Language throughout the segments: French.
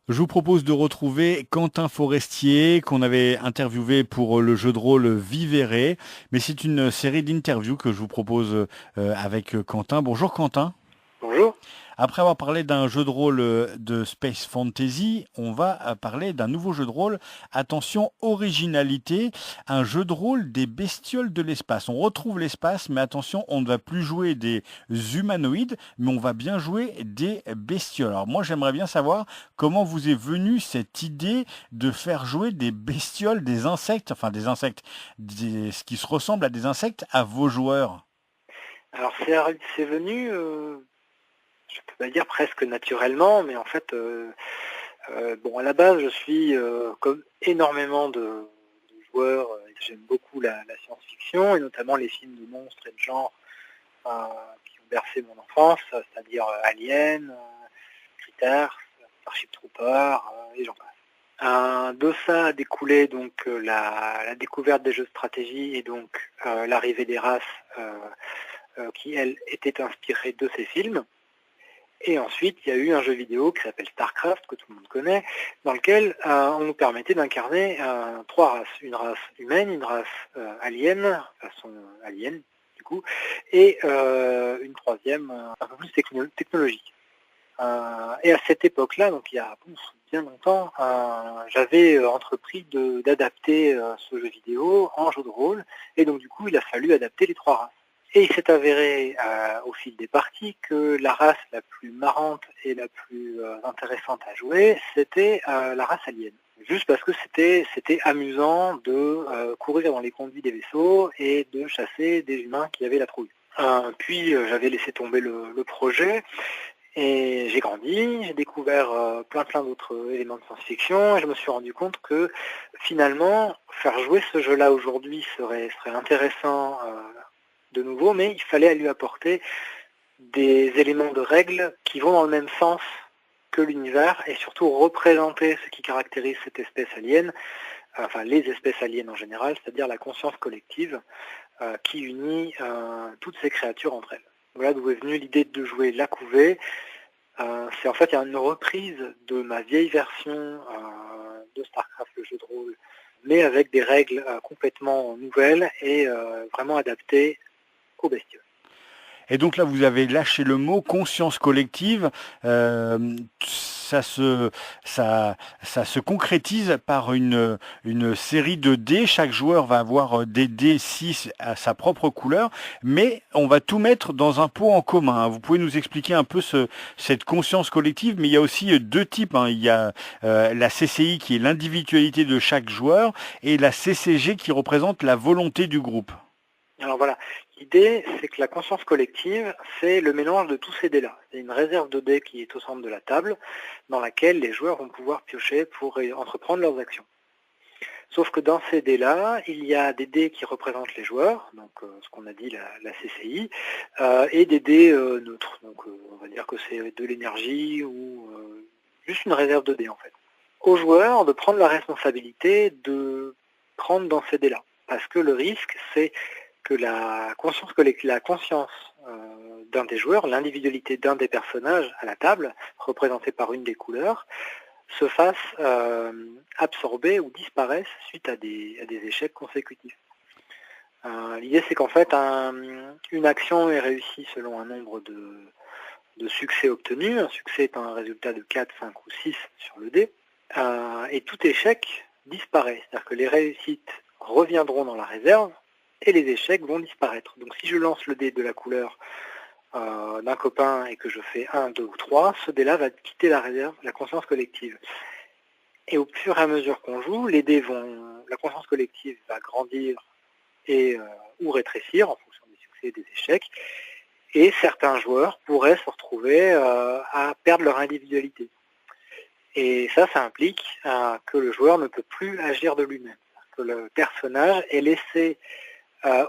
Je vous propose de retrouver Quentin Forestier, qu'on avait interviewé pour le jeu de rôle Vivere, mais c'est une série d'interviews que je vous propose avec Quentin. Bonjour Quentin. Bonjour. Après avoir parlé d'un jeu de rôle de Space Fantasy, on va parler d'un nouveau jeu de rôle. Attention, originalité, un jeu de rôle des bestioles de l'espace. On retrouve l'espace, mais attention, on ne va plus jouer des humanoïdes, mais on va bien jouer des bestioles. Alors moi, j'aimerais bien savoir comment vous est venue cette idée de faire jouer des bestioles, des insectes, enfin des insectes, ce qui se ressemble à des insectes à vos joueurs. Alors c'est venu, je peux pas dire presque naturellement, mais en fait, bon, à la base, je suis comme énormément de joueurs, j'aime beaucoup la science-fiction et notamment les films de monstres et de genre euh, qui ont bercé mon enfance, c'est-à-dire Alien, Critters, Starship Troopers et j'en passe. De ça a découlé donc la découverte des jeux de stratégie et donc l'arrivée des races qui, elles, étaient inspirées de ces films. Et ensuite, il y a eu un jeu vidéo qui s'appelle StarCraft, que tout le monde connaît, dans lequel on nous permettait d'incarner trois races. Une race humaine, une race alien, façon alien, du coup, et une troisième un peu plus technologique. Et à cette époque-là, donc il y a bien longtemps, j'avais entrepris d'adapter ce jeu vidéo en jeu de rôle, et donc du coup, il a fallu adapter les trois races. Et il s'est avéré au fil des parties que la race la plus marrante et la plus intéressante à jouer, c'était la race alien. Juste parce que c'était amusant de courir dans les conduits des vaisseaux et de chasser des humains qui avaient la trouille. Puis j'avais laissé tomber le projet et j'ai grandi, j'ai découvert plein d'autres éléments de science-fiction et je me suis rendu compte que finalement faire jouer ce jeu-là aujourd'hui serait intéressant de nouveau, mais il fallait lui apporter des éléments de règles qui vont dans le même sens que l'univers et surtout représenter ce qui caractérise cette espèce alien, enfin les espèces aliens en général, c'est-à-dire la conscience collective qui unit toutes ces créatures entre elles. Voilà d'où est venue l'idée de jouer la couvée. C'est en fait une reprise de ma vieille version de StarCraft, le jeu de rôle, mais avec des règles complètement nouvelles et vraiment adaptées aux bestioles. Et donc là, vous avez lâché le mot conscience collective. Ça se, ça se concrétise par une série de dés. Chaque joueur va avoir des dés 6 à sa propre couleur, mais on va tout mettre dans un pot en commun, hein. Vous pouvez nous expliquer un peu cette conscience collective, mais il y a aussi deux types, hein. Il y a la CCI qui est l'individualité de chaque joueur et la CCG qui représente la volonté du groupe. Alors voilà, l'idée c'est que la conscience collective, c'est le mélange de tous ces dés-là. C'est une réserve de dés qui est au centre de la table, dans laquelle les joueurs vont pouvoir piocher pour entreprendre leurs actions. Sauf que dans ces dés-là, il y a des dés qui représentent les joueurs, donc ce qu'on a dit la CCI, et des dés neutres. Donc on va dire que c'est de l'énergie ou juste une réserve de dés en fait. Aux joueurs de prendre la responsabilité de prendre dans ces dés-là. Parce que le risque, c'est que la conscience d'un des joueurs, l'individualité d'un des personnages à la table, représentée par une des couleurs, se fasse absorber ou disparaisse suite à des échecs consécutifs. L'idée c'est qu'en fait une action est réussie selon un nombre de succès obtenus. Un succès est un résultat de 4, 5 ou 6 sur le dé. Et tout échec disparaît. C'est-à-dire que les réussites reviendront dans la réserve et les échecs vont disparaître. Donc si je lance le dé de la couleur d'un copain et que je fais 1, 2 ou 3, ce dé-là va quitter la réserve, la conscience collective. Et au fur et à mesure qu'on joue, la conscience collective va grandir et ou rétrécir en fonction des succès et des échecs. Et certains joueurs pourraient se retrouver à perdre leur individualité. Et ça implique que le joueur ne peut plus agir de lui-même. Que le personnage est laissé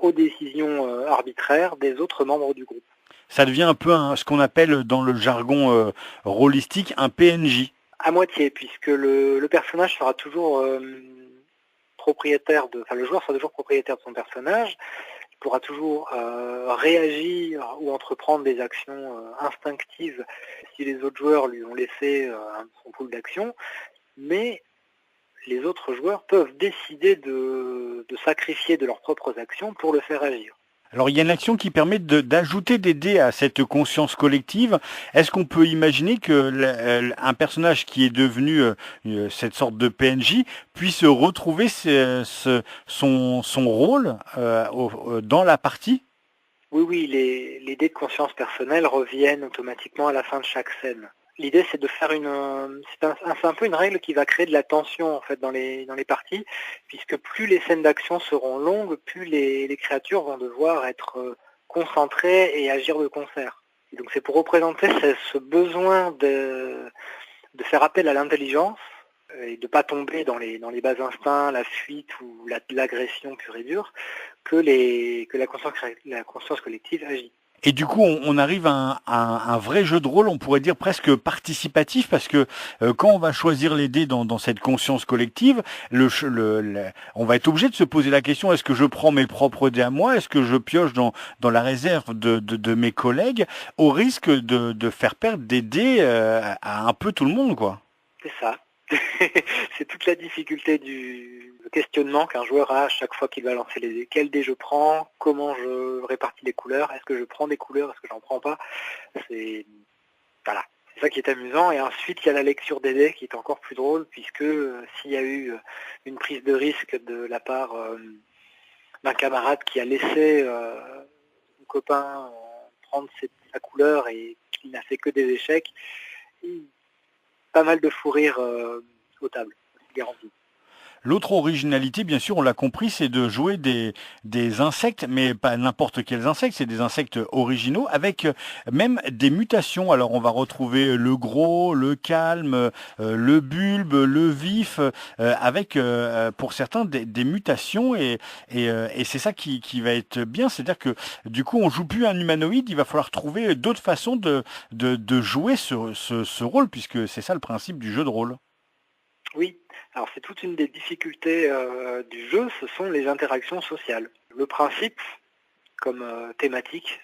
aux décisions arbitraires des autres membres du groupe. Ça devient un peu ce qu'on appelle dans le jargon rôlistique un PNJ. À moitié, puisque le personnage sera toujours propriétaire le joueur sera toujours propriétaire de son personnage. pourra toujours réagir ou entreprendre des actions instinctives si les autres joueurs lui ont laissé son pool d'action, mais les autres joueurs peuvent décider de sacrifier de leurs propres actions pour le faire agir. Alors il y a une action qui permet d'ajouter des dés à cette conscience collective. Est-ce qu'on peut imaginer que un personnage qui est devenu cette sorte de PNJ puisse retrouver son rôle dans la partie? Oui, les dés de conscience personnelle reviennent automatiquement à la fin de chaque scène. L'idée, c'est de faire c'est un peu une règle qui va créer de la tension en fait dans les parties, puisque plus les scènes d'action seront longues, plus les créatures vont devoir être concentrées et agir de concert. Et donc c'est pour représenter ce besoin de faire appel à l'intelligence et de ne pas tomber dans les bas instincts, la fuite ou l'agression pure et dure, que la conscience collective agit. Et du coup, on arrive à un vrai jeu de rôle, on pourrait dire presque participatif, parce que quand on va choisir les dés dans cette conscience collective, on va être obligé de se poser la question, est-ce que je prends mes propres dés à moi? Est-ce que je pioche dans la réserve de mes collègues, au risque de faire perdre des dés à un peu tout le monde, quoi? C'est ça. C'est toute la difficulté du questionnement qu'un joueur a à chaque fois qu'il va lancer les dés. Quel dé je prends? Comment je répartis les couleurs? Est-ce que je prends des couleurs? Est-ce que j'en prends pas? C'est voilà. C'est ça qui est amusant. Et ensuite, il y a la lecture des dés qui est encore plus drôle, puisque s'il y a eu une prise de risque de la part d'un camarade qui a laissé son copain prendre sa couleur et qui n'a fait que des échecs, pas mal de fou rire aux tables, c'est garanti. L'autre originalité, bien sûr, on l'a compris, c'est de jouer des insectes, mais pas n'importe quels insectes, c'est des insectes originaux avec même des mutations. Alors on va retrouver le gros, le calme, le bulbe, le vif, avec pour certains des mutations et c'est ça qui va être bien, c'est-à-dire que du coup on joue plus un humanoïde, il va falloir trouver d'autres façons de jouer ce rôle, puisque c'est ça le principe du jeu de rôle. Oui, alors c'est toute une des difficultés du jeu, ce sont les interactions sociales. Le principe, comme thématique,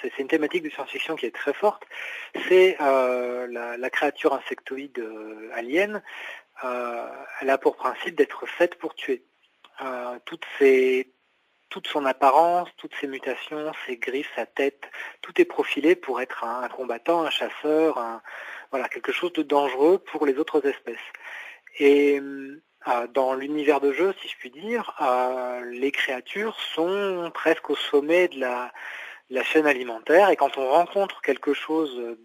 c'est une thématique de science-fiction qui est très forte, c'est la créature insectoïde alien, elle a pour principe d'être faite pour tuer. Toute son apparence, toutes ses mutations, ses griffes, sa tête, tout est profilé pour être un combattant, un chasseur, voilà, quelque chose de dangereux pour les autres espèces. Et dans l'univers de jeu, si je puis dire, les créatures sont presque au sommet de la chaîne alimentaire, et quand on rencontre quelque chose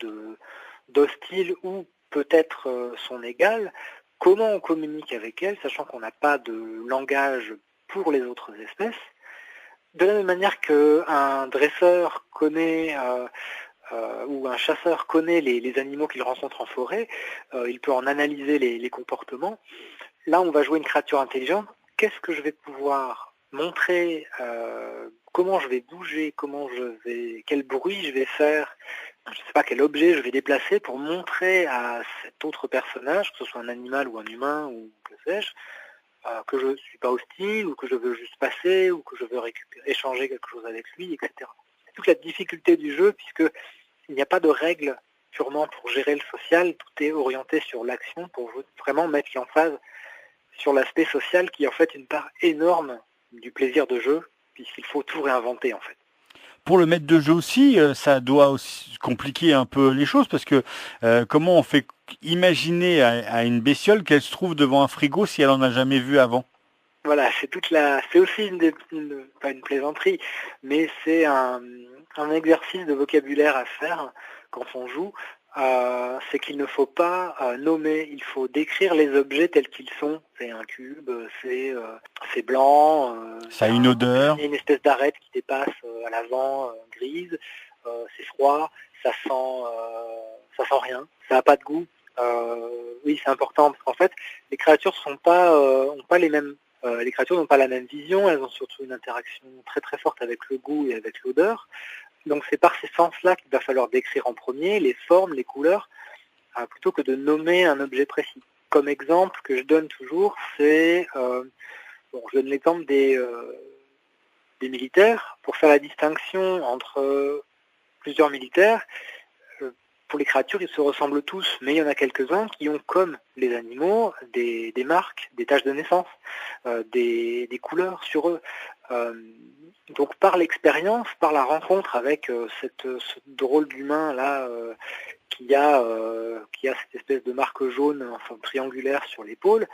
d'hostile ou peut-être son égal, comment on communique avec elle, sachant qu'on n'a pas de langage pour les autres espèces, de la même manière qu'un dresseur connaît ou un chasseur connaît les animaux qu'il rencontre en forêt, il peut en analyser les comportements. Là, on va jouer une créature intelligente. Qu'est-ce que je vais pouvoir montrer, comment je vais bouger, quel bruit je vais faire, je ne sais pas quel objet je vais déplacer pour montrer à cet autre personnage, que ce soit un animal ou un humain ou que sais-je, que je ne suis pas hostile, ou que je veux juste passer, ou que je veux échanger quelque chose avec lui, etc. C'est toute la difficulté du jeu, puisque il n'y a pas de règles purement pour gérer le social, tout est orienté sur l'action pour vraiment mettre l'emphase sur l'aspect social qui est en fait une part énorme du plaisir de jeu, puisqu'il faut tout réinventer en fait. Pour le maître de jeu aussi, ça doit aussi compliquer un peu les choses parce que comment on fait imaginer à une bestiole qu'elle se trouve devant un frigo si elle en a jamais vu avant? Voilà, c'est aussi pas une plaisanterie, mais c'est un exercice de vocabulaire à faire quand on joue. C'est qu'il ne faut pas nommer, il faut décrire les objets tels qu'ils sont. C'est un cube, c'est blanc, Ça a une odeur. il y a une espèce d'arête qui dépasse à l'avant, grise, c'est froid, ça sent rien, ça n'a pas de goût. Oui, c'est important parce qu'en fait, les créatures ont pas les mêmes. Les créatures n'ont pas la même vision, elles ont surtout une interaction très très forte avec le goût et avec l'odeur. Donc c'est par ces sens-là qu'il va falloir décrire en premier les formes, les couleurs, plutôt que de nommer un objet précis. Comme exemple que je donne toujours, je donne l'exemple des militaires, pour faire la distinction entre plusieurs militaires. Pour les créatures, ils se ressemblent tous, mais il y en a quelques-uns qui ont, comme les animaux, des marques, des taches de naissance, des couleurs sur eux. Donc par l'expérience, par la rencontre avec ce drôle d'humain là qui a cette espèce de marque jaune, enfin triangulaire sur l'épaule,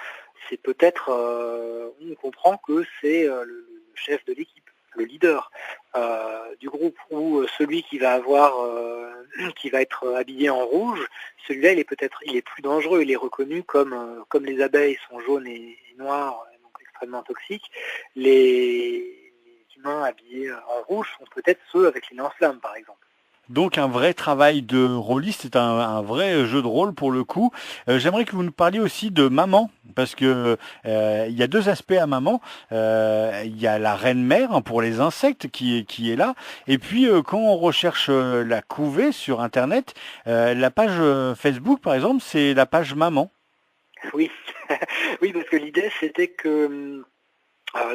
c'est peut-être, on comprend que c'est le chef de l'équipe, le leader du groupe, ou celui qui va qui va être habillé en rouge. Celui-là, il est plus dangereux, il est reconnu comme les abeilles sont jaunes et noires, donc extrêmement toxiques. Les humains habillés en rouge sont peut-être ceux avec les lance-flammes, par exemple. Donc un vrai travail de rôliste, c'est un vrai jeu de rôle pour le coup. J'aimerais que vous nous parliez aussi de Maman, parce que il y a deux aspects à Maman. Il y a la reine-mère, hein, pour les insectes qui est là, et puis quand on recherche la couvée sur Internet, la page Facebook par exemple, c'est la page Maman. Oui, oui, parce que l'idée c'était que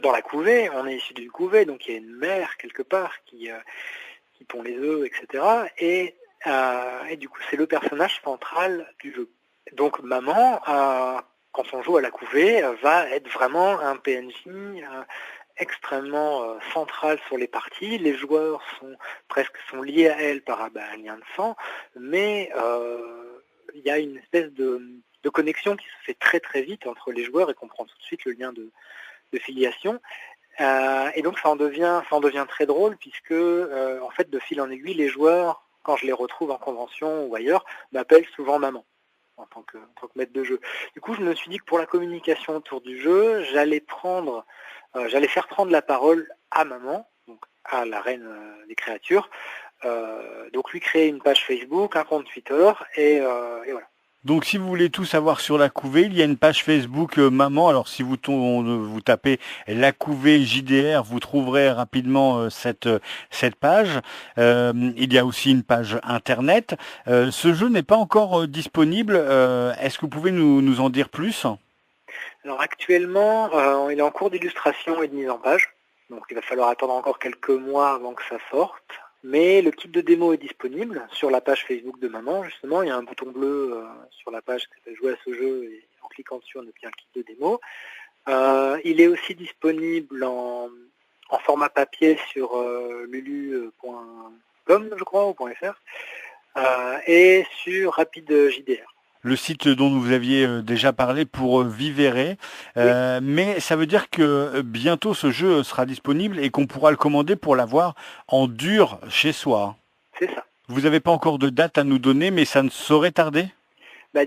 dans la couvée, on est issu d'une couvée, donc il y a une mère quelque part qui pond les œufs, etc. Et du coup, c'est le personnage central du jeu. Donc Maman, quand on joue à la couvée, va être vraiment un PNJ extrêmement central sur les parties. Les joueurs sont liés à elle par un lien de sang, mais il y a une espèce de connexion qui se fait très très vite entre les joueurs et qu'on prend tout de suite le lien de filiation. Et donc ça en devient très drôle puisque en fait de fil en aiguille, les joueurs, quand je les retrouve en convention ou ailleurs, m'appellent souvent Maman en tant que maître de jeu. Du coup, je me suis dit que pour la communication autour du jeu, j'allais faire prendre la parole à Maman, donc à la reine des créatures, donc lui créer une page Facebook, un compte Twitter et voilà. Donc si vous voulez tout savoir sur la couvée, il y a une page Facebook Maman. Alors si vous tapez la couvée JDR, vous trouverez rapidement cette page. Il y a aussi une page internet. Ce jeu n'est pas encore disponible. Est-ce que vous pouvez nous en dire plus? Alors actuellement, il est en cours d'illustration et de mise en page. Donc il va falloir attendre encore quelques mois avant que ça sorte. Mais le kit de démo est disponible sur la page Facebook de Maman, justement. Il y a un bouton bleu sur la page qui s'appelle Jouer à ce jeu, et en cliquant dessus, on obtient le kit de démo. Il est aussi disponible en format papier sur lulu.com, je crois, ou .fr, et sur Rapid JDR. Le site dont vous aviez déjà parlé pour Vivere, Oui. Mais ça veut dire que bientôt ce jeu sera disponible et qu'on pourra le commander pour l'avoir en dur chez soi. C'est ça. Vous n'avez pas encore de date à nous donner, mais ça ne saurait tarder?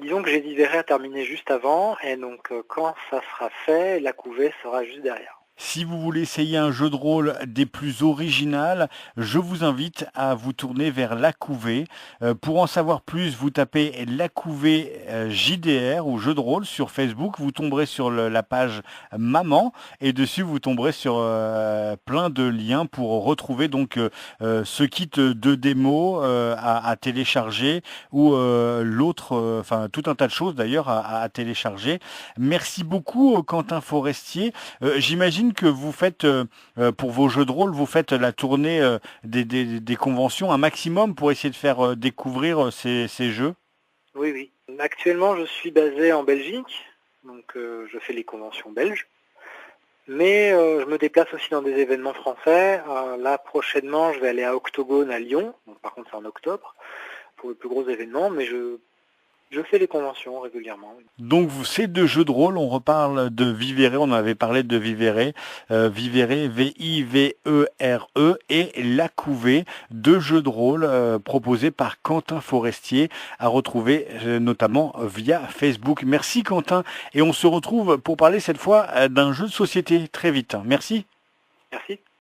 Disons que j'ai Vivere à terminer juste avant, et donc quand ça sera fait, la couvée sera juste derrière. Si vous voulez essayer un jeu de rôle des plus originales, je vous invite à vous tourner vers La Couvée. Pour en savoir plus, vous tapez La Couvée JDR ou jeu de rôle sur Facebook. Vous tomberez sur la page Maman et dessus vous tomberez sur plein de liens pour retrouver donc ce kit de démo à télécharger ou l'autre, enfin tout un tas de choses d'ailleurs à télécharger. Merci beaucoup Quentin Forestier. J'imagine que vous faites, pour vos jeux de rôle, vous faites la tournée des conventions un maximum pour essayer de faire découvrir ces jeux? Oui, oui. Actuellement, je suis basé en Belgique, donc je fais les conventions belges. Mais je me déplace aussi dans des événements français. Là, prochainement, je vais aller à Octogone à Lyon. Donc, par contre, c'est en octobre, pour le plus gros événement, mais je fais les conventions régulièrement. Donc ces deux jeux de rôle, on reparle de Vivere, on avait parlé de Vivere, Vivere, V-I-V-E-R-E et La Couvée, deux jeux de rôle proposés par Quentin Forestier, à retrouver notamment via Facebook. Merci Quentin, et on se retrouve pour parler cette fois d'un jeu de société très vite. Merci. Merci.